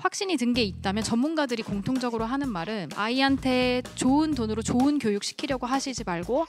확신이 든 게 있다면 전문가들이 공통적으로 하는 말은 아이한테 좋은 돈으로 좋은 교육 시키려고 하시지 말고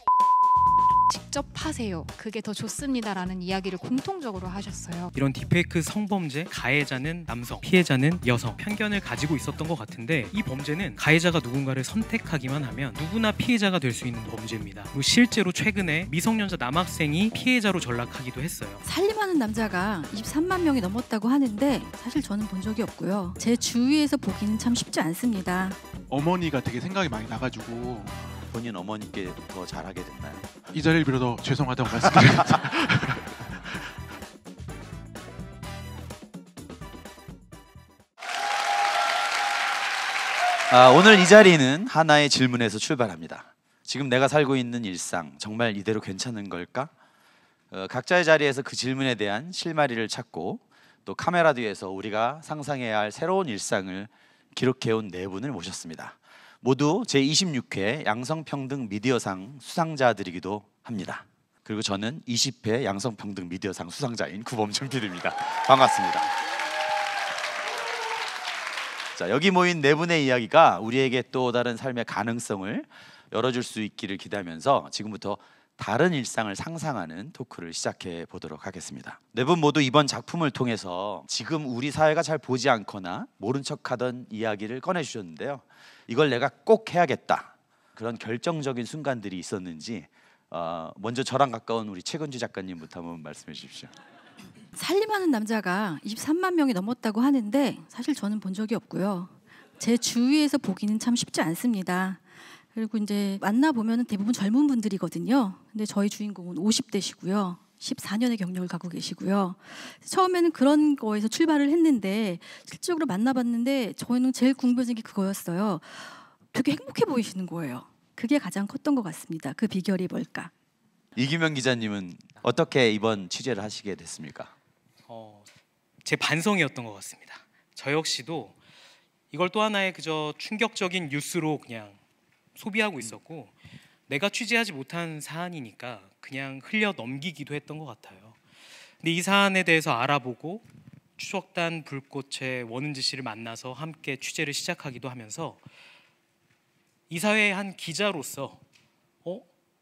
직접 하세요. 그게 더 좋습니다라는 이야기를 공통적으로 하셨어요. 이런 딥페이크 성범죄, 가해자는 남성, 피해자는 여성 편견을 가지고 있었던 것 같은데 이 범죄는 가해자가 누군가를 선택하기만 하면 누구나 피해자가 될 수 있는 범죄입니다. 그리고 실제로 최근에 미성년자 남학생이 피해자로 전락하기도 했어요. 살림하는 남자가 23만 명이 넘었다고 하는데 사실 저는 본 적이 없고요. 제 주위에서 보기는 참 쉽지 않습니다. 어머니가 되게 생각이 많이 나가지고 본인 어머니께 더 잘하게 됐나요? 이 자리를 빌어서 죄송하다고 말씀드립니다. 오늘 이 자리는 하나의 질문에서 출발합니다. 지금 내가 살고 있는 일상 정말 이대로 괜찮은 걸까? 각자의 자리에서 그 질문에 대한 실마리를 찾고 또 카메라 뒤에서 우리가 상상해야 할 새로운 일상을 기록해온 네 분을 모셨습니다. 모두 제26회 양성평등 미디어상 수상자들이기도 합니다. 그리고 저는 20회 양성평등 미디어상 수상자인 구범준 PD입니다. 반갑습니다. 자, 여기 모인 네 분의 이야기가 우리에게 또 다른 삶의 가능성을 열어줄 수 있기를 기대하면서 지금부터 다른 일상을 상상하는 토크를 시작해 보도록 하겠습니다. 네 분 모두 이번 작품을 통해서 지금 우리 사회가 잘 보지 않거나 모른 척하던 이야기를 꺼내주셨는데요. 이걸 내가 꼭 해야겠다, 그런 결정적인 순간들이 있었는지 먼저 저랑 가까운 우리 최근주 작가님부터 한번 말씀해 주십시오. 살림하는 남자가 23만 명이 넘었다고 하는데 사실 저는 본 적이 없고요. 제 주위에서 보기는 참 쉽지 않습니다. 그리고 이제 만나보면 대부분 젊은 분들이거든요. 근데 저희 주인공은 50대시고요. 14년의 경력을 갖고 계시고요. 처음에는 그런 거에서 출발을 했는데 실질적으로 만나봤는데 저희는 제일 궁금해진 게 그거였어요. 되게 행복해 보이시는 거예요. 그게 가장 컸던 것 같습니다. 그 비결이 뭘까? 이규명 기자님은 어떻게 이번 취재를 하시게 됐습니까? 제 반성이었던 것 같습니다. 저 역시도 이걸 또 하나의 그저 충격적인 뉴스로 그냥 소비하고 있었고 내가 취재하지 못한 사안이니까 그냥 흘려 넘기기도 했던 것 같아요. 근데 이 사안에 대해서 알아보고 추적단 불꽃의 원은지 씨를 만나서 함께 취재를 시작하기도 하면서 이 사회의 한 기자로서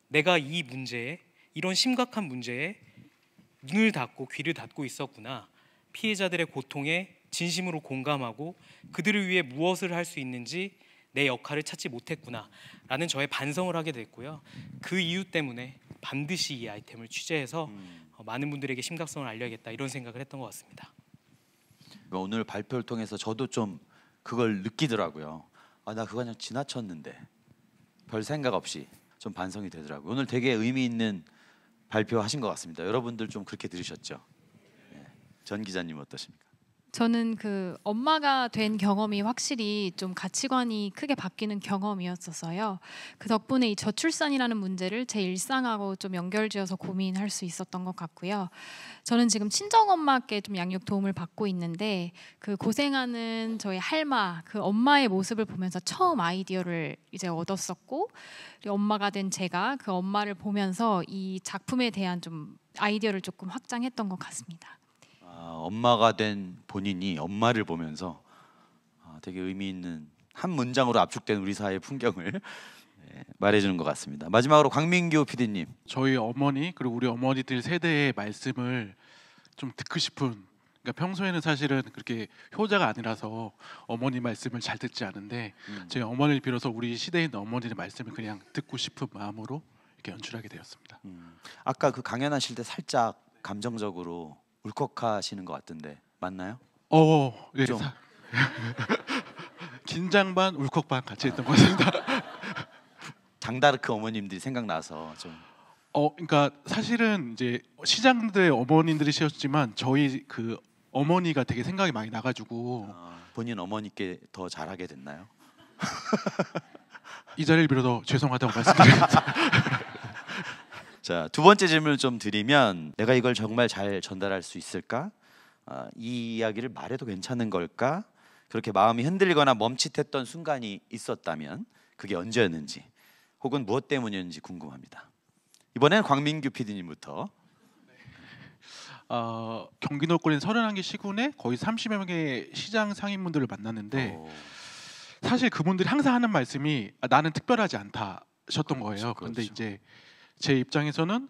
내가 이 문제에, 이런 심각한 문제에 눈을 닫고 귀를 닫고 있었구나, 피해자들의 고통에 진심으로 공감하고 그들을 위해 무엇을 할 수 있는지 내 역할을 찾지 못했구나 라는 저의 반성을 하게 됐고요. 그 이유 때문에 반드시 이 아이템을 취재해서 많은 분들에게 심각성을 알려야겠다, 이런 생각을 했던 것 같습니다. 오늘 발표를 통해서 저도 좀 그걸 느끼더라고요. 나 그거 그냥 지나쳤는데, 별 생각 없이 좀 반성이 되더라고요. 오늘 되게 의미 있는 발표하신 것 같습니다. 여러분들 좀 그렇게 들으셨죠? 네. 전 기자님 어떠십니까? 저는 그 엄마가 된 경험이 확실히 좀 가치관이 크게 바뀌는 경험이었어서요. 그 덕분에 이 저출산이라는 문제를 제 일상하고 좀 연결지어서 고민할 수 있었던 것 같고요. 저는 지금 친정엄마께 좀 양육 도움을 받고 있는데 그 고생하는 저희 할마, 그 엄마의 모습을 보면서 처음 아이디어를 이제 얻었었고, 그리고 엄마가 된 제가 그 엄마를 보면서 이 작품에 대한 좀 아이디어를 조금 확장했던 것 같습니다. 엄마가 된 본인이 엄마를 보면서 되게 의미 있는 한 문장으로 압축된 우리 사회의 풍경을 말해주는 것 같습니다. 마지막으로 광민규 PD님. 저희 어머니 그리고 우리 어머니들 세대의 말씀을 좀 듣고 싶은, 그러니까 평소에는 사실은 그렇게 효자가 아니라서 어머니 말씀을 잘 듣지 않은데 저희 어머니를 빌어서 우리 시대에 있는 어머니의 말씀을 그냥 듣고 싶은 마음으로 이렇게 연출하게 되었습니다. 아까 그 강연하실 때 살짝 감정적으로 울컥하시는 것 같던데 맞나요? 예. 좀. 긴장 반 울컥 반 같이 했던 것 같습니다. 장다르크 어머님들이 생각나서 좀. 그러니까 사실은 이제 시장들의 어머님들이셨지만 저희 그 어머니가 되게 생각이 많이 나가지고 본인 어머니께 더 잘하게 됐나요? 이 자리를 빌어서 죄송하다고 말씀드립니다. 자, 두 번째 질문을 좀 드리면 내가 이걸 정말 잘 전달할 수 있을까? 이 이야기를 말해도 괜찮은 걸까? 그렇게 마음이 흔들리거나 멈칫했던 순간이 있었다면 그게 언제였는지 혹은 무엇 때문이었는지 궁금합니다. 이번엔 광민규 PD님부터. 경기 노골인 31개 시군에 거의 30여 명의 시장 상인분들을 만났는데 사실 그분들이 항상 하는 말씀이 나는 특별하지 않다 하셨던 거예요. 그런데 이제 제 입장에서는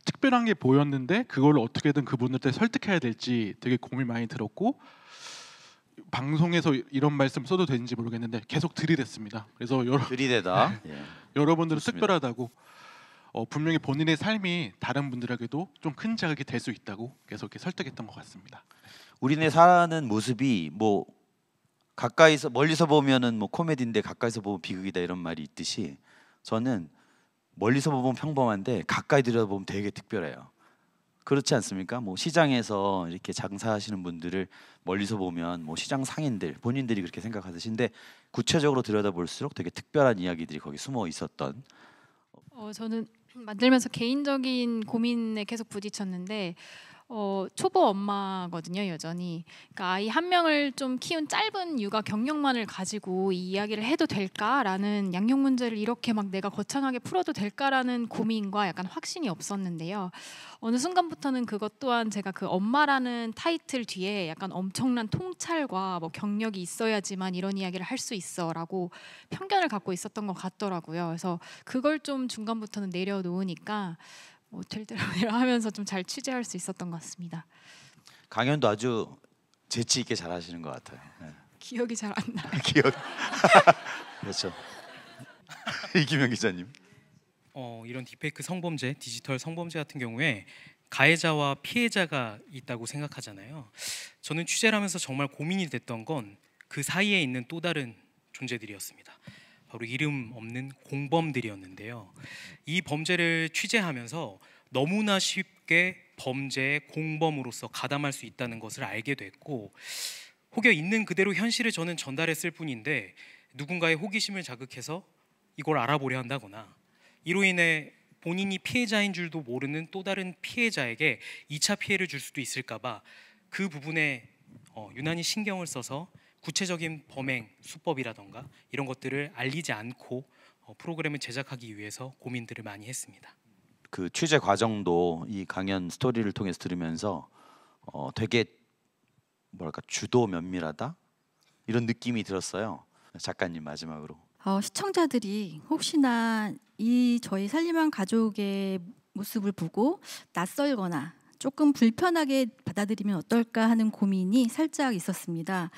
특별한 게 보였는데 그걸 어떻게든 그분들한테 설득해야 될지 되게 고민 많이 들었고 방송에서 이런 말씀 써도 되는지 모르겠는데 계속 들이댔습니다. 그래서 들이대다. 예. 여러분들은 좋습니다. 특별하다고 분명히 본인의 삶이 다른 분들에게도 좀 큰 자극이 될 수 있다고 계속 이렇게 설득했던 것 같습니다. 우리네 사는 모습이 뭐 가까이서 멀리서 보면은 뭐 코미디인데 가까이서 보면 비극이다 이런 말이 있듯이 저는 멀리서 보면 평범한데 가까이 들여다보면 되게 특별해요. 그렇지 않습니까? 뭐 시장에서 이렇게 장사하시는 분들을 멀리서 보면 뭐 시장 상인들 본인들이 그렇게 생각하듯인데 구체적으로 들여다볼수록 되게 특별한 이야기들이 거기 숨어 있었던. 저는 만들면서 개인적인 고민에 계속 부딪혔는데 초보 엄마거든요, 여전히. 그러니까 아이 한 명을 좀 키운 짧은 육아 경력만을 가지고 이 이야기를 해도 될까라는 양육 문제를 이렇게 막 내가 거창하게 풀어도 될까라는 고민과 약간 확신이 없었는데요. 어느 순간부터는 그것 또한 제가 그 엄마라는 타이틀 뒤에 약간 엄청난 통찰과 뭐 경력이 있어야지만 이런 이야기를 할 수 있어라고 편견을 갖고 있었던 것 같더라고요. 그래서 그걸 좀 중간부터는 내려놓으니까 될 대로 하면서 좀 잘 취재할 수 있었던 것 같습니다. 강연도 아주 재치 있게 잘하시는 것 같아요. 네. 기억이 잘 안 나요. 기억. 그렇죠. 이기명 기자님. 이런 딥페이크 성범죄, 디지털 성범죄 같은 경우에 가해자와 피해자가 있다고 생각하잖아요. 저는 취재를 하면서 정말 고민이 됐던 건 그 사이에 있는 또 다른 존재들이었습니다. 바로 이름 없는 공범들이었는데요. 이 범죄를 취재하면서 너무나 쉽게 범죄의 공범으로서 가담할 수 있다는 것을 알게 됐고, 혹여 있는 그대로 현실을 저는 전달했을 뿐인데 누군가의 호기심을 자극해서 이걸 알아보려 한다거나 이로 인해 본인이 피해자인 줄도 모르는 또 다른 피해자에게 2차 피해를 줄 수도 있을까 봐 그 부분에 유난히 신경을 써서 구체적인 범행 수법이라던가 이런 것들을 알리지 않고 프로그램을 제작하기 위해서 고민들을 많이 했습니다. 그 취재 과정도 이 강연 스토리를 통해서 들으면서 되게 뭐랄까 주도 면밀하다 이런 느낌이 들었어요. 작가님 마지막으로. 시청자들이 혹시나 이 저희 살림한 가족의 모습을 보고 낯설거나 조금 불편하게 받아들이면 어떨까 하는 고민이 살짝 있었습니다.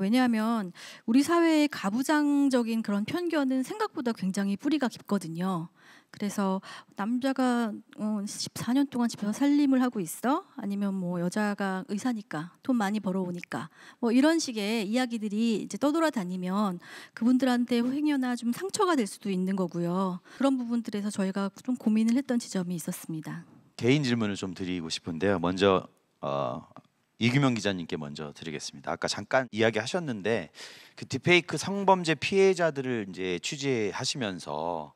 왜냐하면 우리 사회의 가부장적인 그런 편견은 생각보다 굉장히 뿌리가 깊거든요. 그래서 남자가 14년 동안 집에서 살림을 하고 있어? 아니면 뭐 여자가 의사니까 돈 많이 벌어오니까 뭐 이런 식의 이야기들이 이제 떠돌아다니면 그분들한테 행여나 좀 상처가 될 수도 있는 거고요. 그런 부분들에서 저희가 좀 고민을 했던 지점이 있었습니다. 개인 질문을 좀 드리고 싶은데요. 먼저 이규명 기자님께 먼저 드리겠습니다. 아까 잠깐 이야기하셨는데 그 딥페이크 성범죄 피해자들을 이제 취재하시면서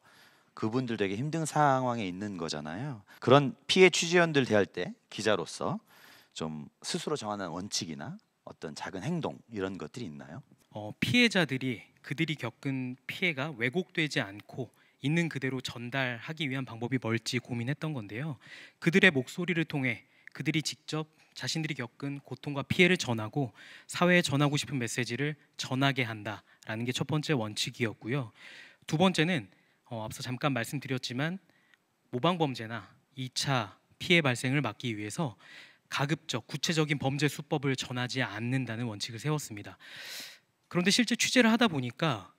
그분들 되게 힘든 상황에 있는 거잖아요. 그런 피해 취재원들 대할 때 기자로서 좀 스스로 정하는 원칙이나 어떤 작은 행동 이런 것들이 있나요? 피해자들이 그들이 겪은 피해가 왜곡되지 않고 있는 그대로 전달하기 위한 방법이 뭘지 고민했던 건데요. 그들의 목소리를 통해 그들이 직접 자신들이 겪은 고통과 피해를 전하고 사회에 전하고 싶은 메시지를 전하게 한다라는 게 첫 번째 원칙이었고요. 두 번째는 앞서 잠깐 말씀드렸지만 모방범죄나 2차 피해 발생을 막기 위해서 가급적 구체적인 범죄 수법을 전하지 않는다는 원칙을 세웠습니다. 그런데 실제 취재를 하다 보니까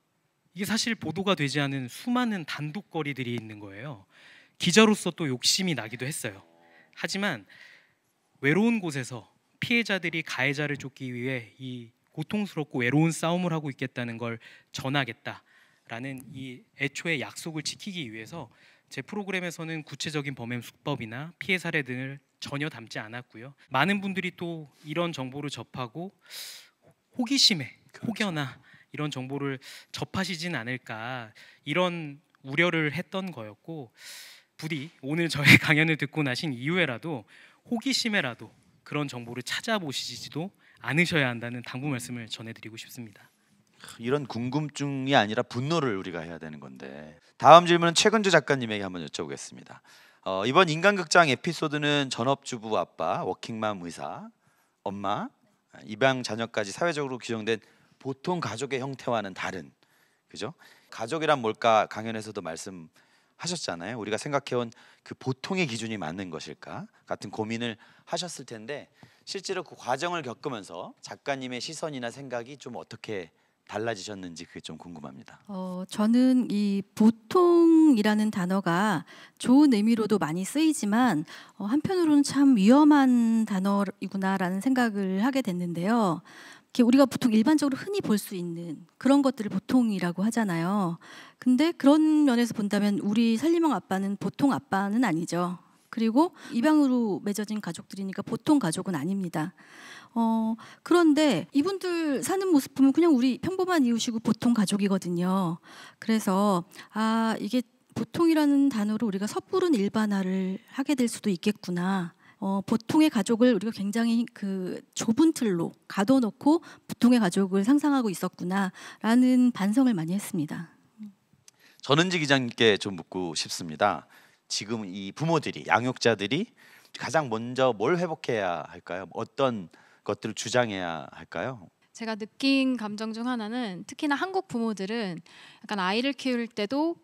이게 사실 보도가 되지 않은 수많은 단독거리들이 있는 거예요. 기자로서 또 욕심이 나기도 했어요. 하지만 외로운 곳에서 피해자들이 가해자를 쫓기 위해 이 고통스럽고 외로운 싸움을 하고 있겠다는 걸 전하겠다라는 이 애초의 약속을 지키기 위해서 제 프로그램에서는 구체적인 범행 수법이나 피해 사례 등을 전혀 담지 않았고요. 많은 분들이 또 이런 정보를 접하고 호기심에 혹여나 이런 정보를 접하시진 않을까 이런 우려를 했던 거였고, 부디 오늘 저의 강연을 듣고 나신 이후에라도 호기심에라도 그런 정보를 찾아보시지도 않으셔야 한다는 당부 말씀을 전해드리고 싶습니다. 이런 궁금증이 아니라 분노를 우리가 해야 되는 건데 다음 질문은 최근주 작가님에게 한번 여쭤보겠습니다. 이번 인간극장 에피소드는 전업주부 아빠, 워킹맘 의사, 엄마, 입양 자녀까지 사회적으로 규정된 보통 가족의 형태와는 다른, 그죠? 가족이란 뭘까 강연에서도 말씀하셨잖아요. 우리가 생각해온 그 보통의 기준이 맞는 것일까 같은 고민을 하셨을 텐데 실제로 그 과정을 겪으면서 작가님의 시선이나 생각이 좀 어떻게 달라지셨는지 그게 좀 궁금합니다. 저는 이 보통이라는 단어가 좋은 의미로도 많이 쓰이지만 한편으로는 참 위험한 단어이구나라는 생각을 하게 됐는데요. 이렇게 우리가 보통 일반적으로 흔히 볼 수 있는 그런 것들을 보통이라고 하잖아요. 근데 그런 면에서 본다면 우리 살림형 아빠는 보통 아빠는 아니죠. 그리고 입양으로 맺어진 가족들이니까 보통 가족은 아닙니다. 그런데 이분들 사는 모습 보면 그냥 우리 평범한 이웃이고 보통 가족이거든요. 그래서 이게 보통이라는 단어로 우리가 섣부른 일반화를 하게 될 수도 있겠구나. 보통의 가족을 우리가 굉장히 그 좁은 틀로 가둬놓고 보통의 가족을 상상하고 있었구나라는 반성을 많이 했습니다. 전은지 기자님께 좀 묻고 싶습니다. 지금 이 부모들이, 양육자들이 가장 먼저 뭘 회복해야 할까요? 어떤 것들을 주장해야 할까요? 제가 느낀 감정 중 하나는 특히나 한국 부모들은 약간 아이를 키울 때도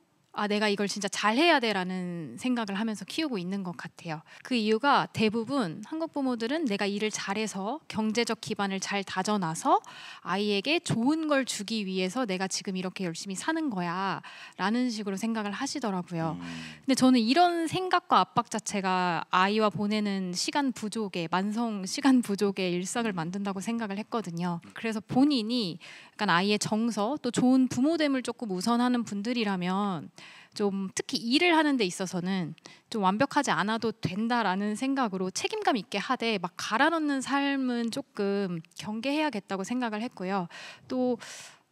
내가 이걸 진짜 잘해야 돼라는 생각을 하면서 키우고 있는 것 같아요. 그 이유가 대부분 한국 부모들은 내가 일을 잘해서 경제적 기반을 잘 다져놔서 아이에게 좋은 걸 주기 위해서 내가 지금 이렇게 열심히 사는 거야 라는 식으로 생각을 하시더라고요. 근데 저는 이런 생각과 압박 자체가 아이와 보내는 시간 부족의 만성 시간 부족의 일상을 만든다고 생각을 했거든요. 그래서 본인이 약간 아이의 정서 또 좋은 부모됨을 조금 우선하는 분들이라면 좀 특히 일을 하는 데 있어서는 좀 완벽하지 않아도 된다라는 생각으로 책임감 있게 하되 막 갈아넣는 삶은 조금 경계해야겠다고 생각을 했고요. 또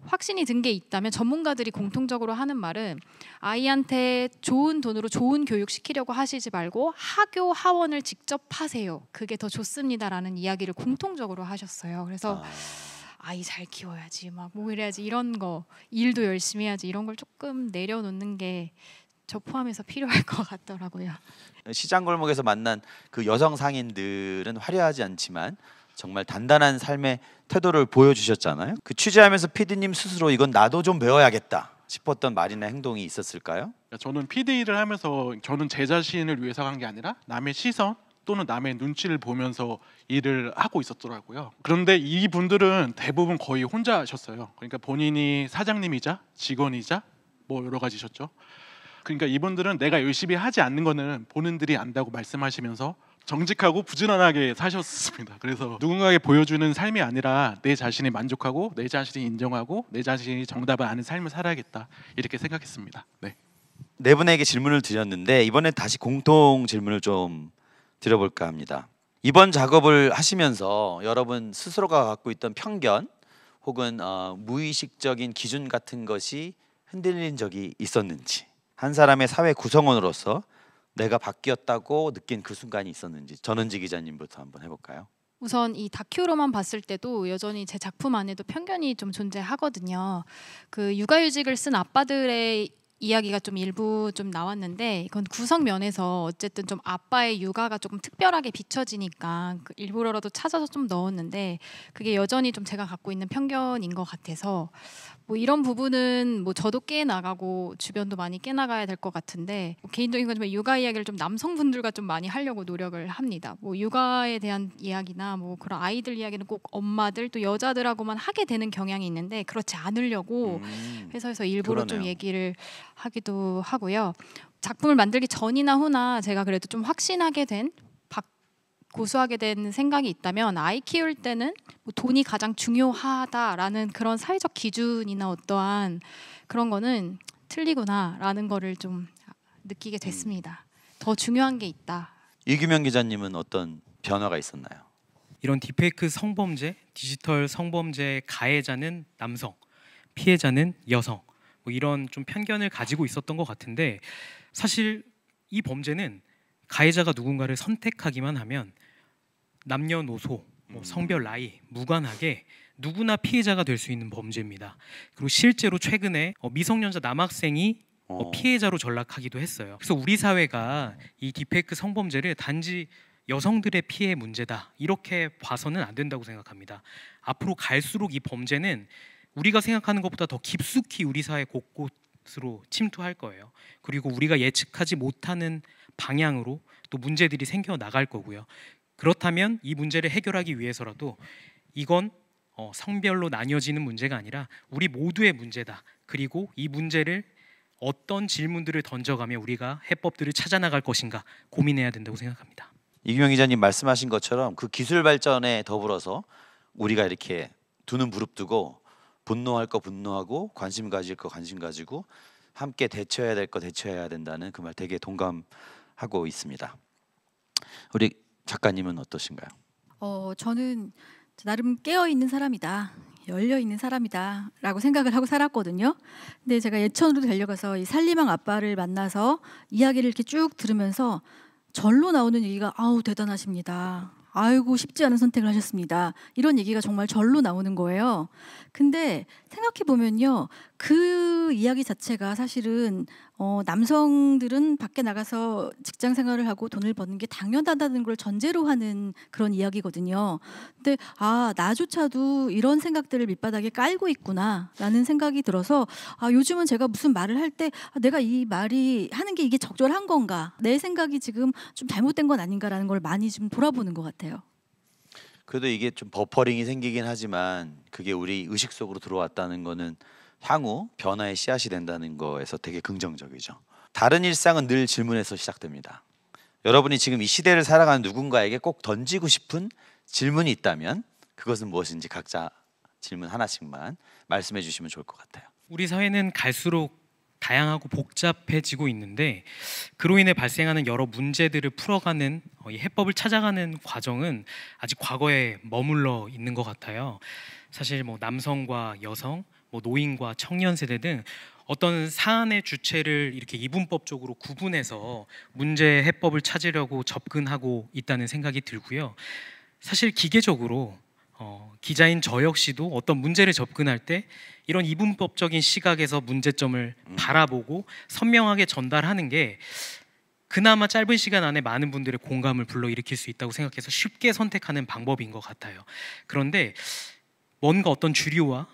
확신이 든 게 있다면 전문가들이 공통적으로 하는 말은 아이한테 좋은 돈으로 좋은 교육 시키려고 하시지 말고 학교 하원을 직접 하세요. 그게 더 좋습니다라는 이야기를 공통적으로 하셨어요. 그래서 아이 잘 키워야지 막 뭐 이래야지 이런 거 일도 열심히 해야지 이런 걸 조금 내려놓는 게 저 포함해서 필요할 것 같더라고요. 시장 골목에서 만난 그 여성 상인들은 화려하지 않지만 정말 단단한 삶의 태도를 보여주셨잖아요. 그 취재하면서 PD님 스스로 이건 나도 좀 배워야겠다 싶었던 말이나 행동이 있었을까요? 저는 PD 일을 하면서 저는 제 자신을 위해서 한 게 아니라 남의 시선 또는 남의 눈치를 보면서 일을 하고 있었더라고요. 그런데 이분들은 대부분 거의 혼자 하셨어요. 그러니까 본인이 사장님이자 직원이자 뭐 여러 가지셨죠. 그러니까 이분들은 내가 열심히 하지 않는 거는 본인들이 안다고 말씀하시면서 정직하고 부지런하게 사셨습니다. 그래서 누군가에게 보여주는 삶이 아니라 내 자신이 만족하고 내 자신이 인정하고 내 자신이 정답을 아는 삶을 살아야겠다 이렇게 생각했습니다. 네 분에게 질문을 드렸는데 이번에 다시 공통 질문을 좀 드려볼까 합니다. 이번 작업을 하시면서 여러분 스스로가 갖고 있던 편견 혹은 무의식적인 기준 같은 것이 흔들린 적이 있었는지, 한 사람의 사회 구성원으로서 내가 바뀌었다고 느낀 그 순간이 있었는지 전은지 기자님부터 한번 해볼까요? 우선 이 다큐로만 봤을 때도 여전히 제 작품 안에도 편견이 좀 존재하거든요. 그 육아휴직을 쓴 아빠들의 이야기가 좀 일부 좀 나왔는데 이건 구성 면에서 어쨌든 좀 아빠의 육아가 조금 특별하게 비춰지니까 일부러라도 찾아서 좀 넣었는데 그게 여전히 좀 제가 갖고 있는 편견인 것 같아서 뭐 이런 부분은 뭐 저도 깨나가고 주변도 많이 깨나가야 될 것 같은데 개인적인 건 좀 육아 이야기를 좀 남성분들과 좀 많이 하려고 노력을 합니다. 뭐 육아에 대한 이야기나 뭐 그런 아이들 이야기는 꼭 엄마들 또 여자들하고만 하게 되는 경향이 있는데 그렇지 않으려고 회사에서 일부러 그러네요. 좀 얘기를 하기도 하고요. 작품을 만들기 전이나 후나 제가 그래도 좀 확신하게 된 고수하게 된 생각이 있다면 아이 키울 때는 뭐 돈이 가장 중요하다라는 그런 사회적 기준이나 어떠한 그런 거는 틀리구나라는 거를 좀 느끼게 됐습니다. 더 중요한 게 있다. 이규명 기자님은 어떤 변화가 있었나요? 이런 딥페이크 성범죄, 디지털 성범죄 가해자는 남성, 피해자는 여성 뭐 이런 좀 편견을 가지고 있었던 것 같은데 사실 이 범죄는 가해자가 누군가를 선택하기만 하면 남녀노소, 뭐 성별, 나이 무관하게 누구나 피해자가 될 수 있는 범죄입니다. 그리고 실제로 최근에 미성년자 남학생이 피해자로 전락하기도 했어요. 그래서 우리 사회가 이 딥페이크 성범죄를 단지 여성들의 피해 문제다 이렇게 봐서는 안 된다고 생각합니다. 앞으로 갈수록 이 범죄는 우리가 생각하는 것보다 더 깊숙이 우리 사회 곳곳으로 침투할 거예요. 그리고 우리가 예측하지 못하는 방향으로 또 문제들이 생겨 나갈 거고요. 그렇다면 이 문제를 해결하기 위해서라도 이건 성별로 나뉘어지는 문제가 아니라 우리 모두의 문제다. 그리고 이 문제를 어떤 질문들을 던져가며 우리가 해법들을 찾아 나갈 것인가 고민해야 된다고 생각합니다. 이규명 기자님 말씀하신 것처럼 그 기술 발전에 더불어서 우리가 이렇게 두 눈 부릅뜨고 분노할 거 분노하고 관심 가질 거 관심 가지고 함께 대처해야 될 거 대처해야 된다는 그 말 되게 동감하고 있습니다. 우리 작가님은 어떠신가요? 저는 나름 깨어 있는 사람이다. 열려 있는 사람이다라고 생각을 하고 살았거든요. 근데 제가 예천으로 달려가서 이 살림왕 아빠를 만나서 이야기를 이렇게 쭉 들으면서 절로 나오는 얘기가 아우 대단하십니다. 아이고 쉽지 않은 선택을 하셨습니다. 이런 얘기가 정말 절로 나오는 거예요. 근데 생각해 보면요, 그 이야기 자체가 사실은 남성들은 밖에 나가서 직장 생활을 하고 돈을 버는 게 당연하다는 걸 전제로 하는 그런 이야기거든요. 근데 나조차도 이런 생각들을 밑바닥에 깔고 있구나라는 생각이 들어서 요즘은 제가 무슨 말을 할 때 내가 이 말이 하는 게 이게 적절한 건가, 내 생각이 지금 좀 잘못된 건 아닌가라는 걸 많이 좀 돌아보는 것 같아요. 그래도 이게 좀 버퍼링이 생기긴 하지만 그게 우리 의식 속으로 들어왔다는 거는 향후 변화의 씨앗이 된다는 거에서 되게 긍정적이죠. 다른 일상은 늘 질문에서 시작됩니다. 여러분이 지금 이 시대를 살아가는 누군가에게 꼭 던지고 싶은 질문이 있다면 그것은 무엇인지 각자 질문 하나씩만 말씀해 주시면 좋을 것 같아요. 우리 사회는 갈수록 다양하고 복잡해지고 있는데 그로 인해 발생하는 여러 문제들을 풀어가는 이 해법을 찾아가는 과정은 아직 과거에 머물러 있는 것 같아요. 사실 남성과 여성, 노인과 청년 세대 등 어떤 사안의 주체를 이렇게 이분법적으로 구분해서 문제 해법을 찾으려고 접근하고 있다는 생각이 들고요. 사실 기계적으로 기자인 저 역시도 어떤 문제를 접근할 때 이런 이분법적인 시각에서 문제점을 바라보고 선명하게 전달하는 게 그나마 짧은 시간 안에 많은 분들의 공감을 불러일으킬 수 있다고 생각해서 쉽게 선택하는 방법인 것 같아요. 그런데 뭔가 어떤 주류와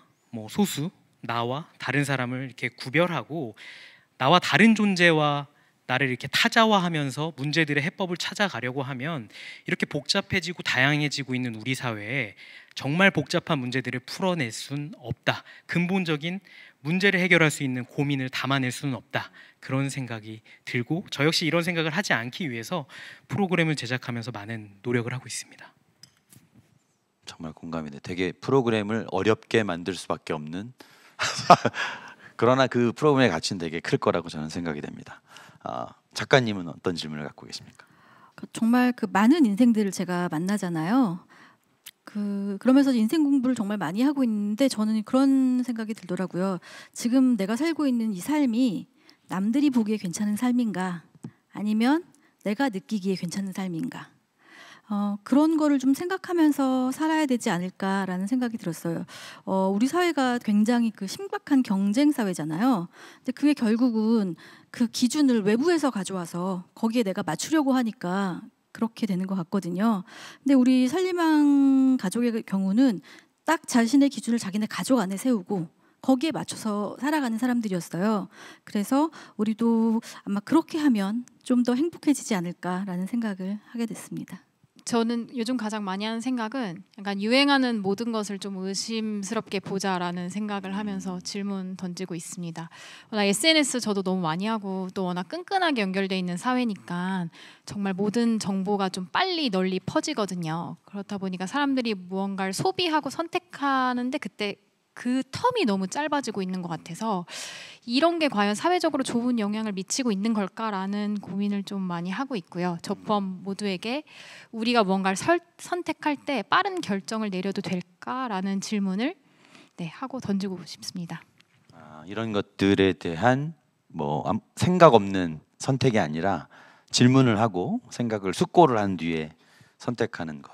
소수, 나와 다른 사람을 이렇게 구별하고 나와 다른 존재와 나를 이렇게 타자화하면서 문제들의 해법을 찾아가려고 하면 이렇게 복잡해지고 다양해지고 있는 우리 사회에 정말 복잡한 문제들을 풀어낼 수는 없다. 근본적인 문제를 해결할 수 있는 고민을 담아낼 수는 없다. 그런 생각이 들고 저 역시 이런 생각을 하지 않기 위해서 프로그램을 제작하면서 많은 노력을 하고 있습니다. 정말 공감이 돼. 되게 프로그램을 어렵게 만들 수밖에 없는 그러나 그 프로그램의 가치는 되게 클 거라고 저는 생각이 됩니다. 작가님은 어떤 질문을 갖고 계십니까? 정말 그 많은 인생들을 제가 만나잖아요. 그러면서 인생 공부를 정말 많이 하고 있는데 저는 그런 생각이 들더라고요. 지금 내가 살고 있는 이 삶이 남들이 보기에 괜찮은 삶인가, 아니면 내가 느끼기에 괜찮은 삶인가, 그런 거를 좀 생각하면서 살아야 되지 않을까라는 생각이 들었어요. 우리 사회가 굉장히 심각한 경쟁 사회잖아요. 근데 그게 결국은 그 기준을 외부에서 가져와서 거기에 내가 맞추려고 하니까 그렇게 되는 것 같거든요. 근데 우리 살림왕 가족의 경우는 딱 자신의 기준을 자기네 가족 안에 세우고 거기에 맞춰서 살아가는 사람들이었어요. 그래서 우리도 아마 그렇게 하면 좀 더 행복해지지 않을까라는 생각을 하게 됐습니다. 저는 요즘 가장 많이 하는 생각은 약간 유행하는 모든 것을 좀 의심스럽게 보자라는 생각을 하면서 질문 던지고 있습니다. 워낙 SNS 저도 너무 많이 하고 또 워낙 끈끈하게 연결돼 있는 사회니까 정말 모든 정보가 좀 빨리 널리 퍼지거든요. 그렇다 보니까 사람들이 무언가를 소비하고 선택하는데 그때 그 텀이 너무 짧아지고 있는 것 같아서 이런 게 과연 사회적으로 좋은 영향을 미치고 있는 걸까라는 고민을 좀 많이 하고 있고요. 저포함 모두에게 우리가 뭔가를 선택할 때 빠른 결정을 내려도 될까라는 질문을 하고 던지고 싶습니다. 이런 것들에 대한 생각 없는 선택이 아니라 질문을 하고 생각을 숙고를 한 뒤에 선택하는 것,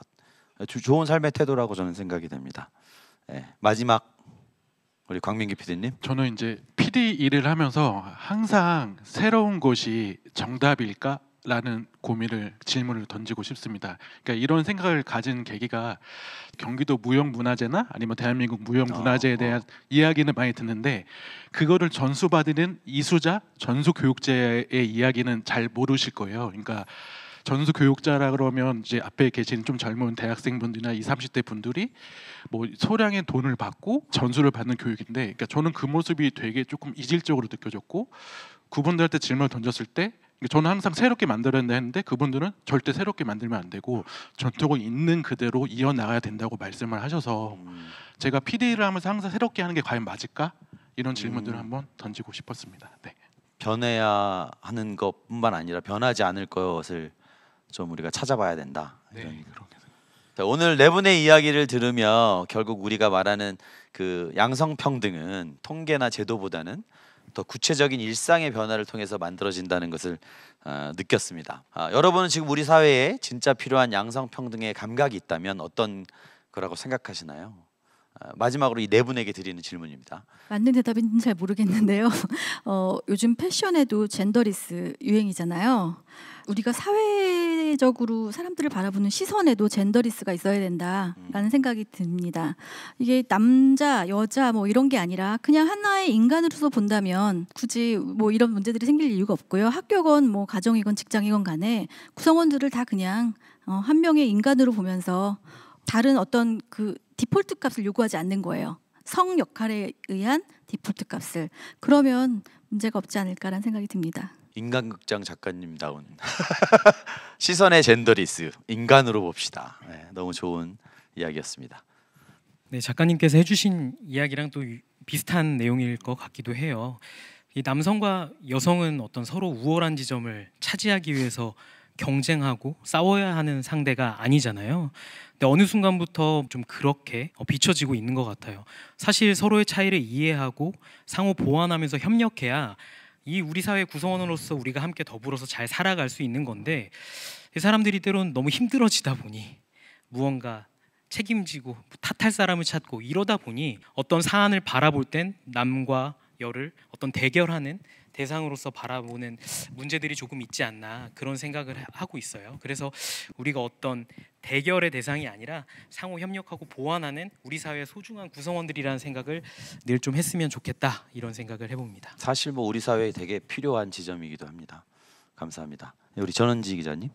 좋은 삶의 태도라고 저는 생각이 됩니다. 마지막 우리 광민기 PD님. 저는 이제 PD 일을 하면서 항상 새로운 것이 정답일까라는 질문을 던지고 싶습니다. 그러니까 이런 생각을 가진 계기가 경기도 무형문화재나 아니면 대한민국 무형문화재에 대한 이야기는 많이 듣는데 그거를 전수받는 이수자, 전수교육자의 이야기는 잘 모르실 거예요. 그러니까 전수교육자라 그러면 이제 앞에 계신 좀 젊은 대학생분들이나 20, 30대 분들이 뭐 소량의 돈을 받고 전수를 받는 교육인데, 그러니까 저는 그 모습이 되게 조금 이질적으로 느껴졌고, 그분들한테 질문을 던졌을 때 저는 항상 새롭게 만들어야 되는데 그분들은 절대 새롭게 만들면 안 되고 전통은 있는 그대로 이어나가야 된다고 말씀을 하셔서 제가 PD를 하면서 항상 새롭게 하는 게 과연 맞을까? 이런 질문들을 한번 던지고 싶었습니다. 네. 변해야 하는 것뿐만 아니라 변하지 않을 것을 좀 우리가 찾아봐야 된다. 이런 네, 자, 오늘 네 분의 이야기를 들으며 결국 우리가 말하는 그 양성평등은 통계나 제도보다는 더 구체적인 일상의 변화를 통해서 만들어진다는 것을 느꼈습니다. 여러분은 지금 우리 사회에 진짜 필요한 양성평등의 감각이 있다면 어떤 거라고 생각하시나요? 마지막으로 이 네 분에게 드리는 질문입니다. 맞는 대답인지는 잘 모르겠는데요. 요즘 패션에도 젠더리스 유행이잖아요. 우리가 사회적으로 사람들을 바라보는 시선에도 젠더리스가 있어야 된다라는 생각이 듭니다. 이게 남자, 여자 뭐 이런 게 아니라 그냥 하나의 인간으로서 본다면 굳이 뭐 이런 문제들이 생길 이유가 없고요. 학교건 뭐 가정이건 직장이건 간에 구성원들을 다 그냥 한 명의 인간으로 보면서 다른 어떤 그 디폴트 값을 요구하지 않는 거예요. 성 역할에 의한 디폴트 값을. 그러면 문제가 없지 않을까라는 생각이 듭니다. 인간극장 작가님다운 시선의 젠더리스, 인간으로 봅시다. 네, 너무 좋은 이야기였습니다. 네, 작가님께서 해주신 이야기랑 또 비슷한 내용일 것 같기도 해요. 이 남성과 여성은 어떤 서로 우월한 지점을 차지하기 위해서 경쟁하고 싸워야 하는 상대가 아니잖아요. 근데 어느 순간부터 좀 그렇게 비춰지고 있는 것 같아요. 사실 서로의 차이를 이해하고 상호 보완하면서 협력해야 이 우리 사회 구성원으로서 우리가 함께 더불어서 잘 살아갈 수 있는 건데, 사람들이 때로는 너무 힘들어지다 보니 무언가 책임지고 탓할 사람을 찾고 이러다 보니 어떤 사안을 바라볼 땐 남과 여를 어떤 대결하는 대상으로서 바라보는 문제들이 조금 있지 않나, 그런 생각을 하고 있어요. 그래서 우리가 어떤 대결의 대상이 아니라 상호 협력하고 보완하는 우리 사회의 소중한 구성원들이라는 생각을 늘 좀 했으면 좋겠다, 이런 생각을 해봅니다. 사실 뭐 우리 사회에 되게 필요한 지점이기도 합니다. 감사합니다. 우리 전은지 기자님.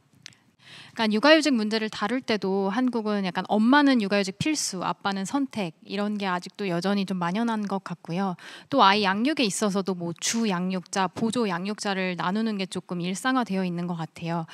그러니까 육아휴직 문제를 다룰 때도 한국은 약간 엄마는 육아휴직 필수, 아빠는 선택, 이런 게 아직도 여전히 좀 만연한 것 같고요. 또 아이 양육에 있어서도 뭐 주 양육자, 보조 양육자를 나누는 게 조금 일상화되어 있는 것 같아요.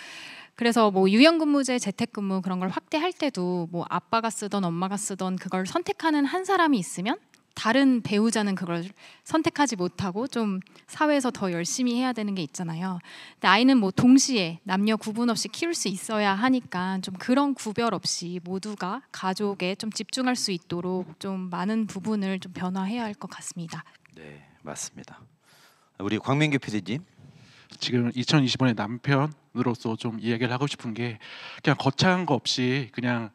그래서 뭐 유연근무제, 재택근무 그런 걸 확대할 때도 뭐 아빠가 쓰던 엄마가 쓰던 그걸 선택하는 한 사람이 있으면 다른 배우자는 그걸 선택하지 못하고 좀 사회에서 더 열심히 해야 되는 게 있잖아요. 근데 아이는 뭐 동시에 남녀 구분 없이 키울 수 있어야 하니까 좀 그런 구별 없이 모두가 가족에 좀 집중할 수 있도록 좀 많은 부분을 좀 변화해야 할 것 같습니다. 네, 맞습니다. 우리 광민규 PD님. 지금 2025년 남편으로서 좀 이야기를 하고 싶은 게 그냥 거창한 거 없이 그냥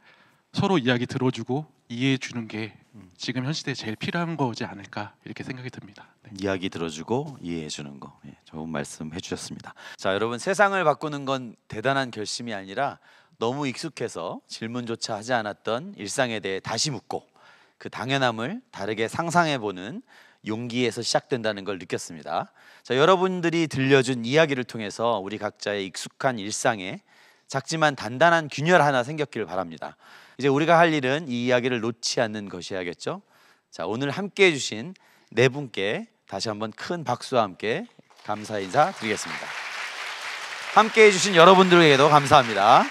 서로 이야기 들어주고 이해해 주는 게 지금 현 시대에 제일 필요한 거지 않을까, 이렇게 생각이 듭니다. 네. 이야기 들어주고 이해해 주는 거, 좋은 말씀 해주셨습니다. 자, 여러분, 세상을 바꾸는 건 대단한 결심이 아니라 너무 익숙해서 질문조차 하지 않았던 일상에 대해 다시 묻고 그 당연함을 다르게 상상해보는 용기에서 시작된다는 걸 느꼈습니다. 자, 여러분들이 들려준 이야기를 통해서 우리 각자의 익숙한 일상에 작지만 단단한 균열 하나 생겼기를 바랍니다. 이제 우리가 할 일은 이 이야기를 놓지 않는 것이야겠죠. 자, 오늘 함께해 주신 네 분께 다시 한번 큰 박수와 함께 감사 인사 드리겠습니다. 함께해 주신 여러분들에게도 감사합니다.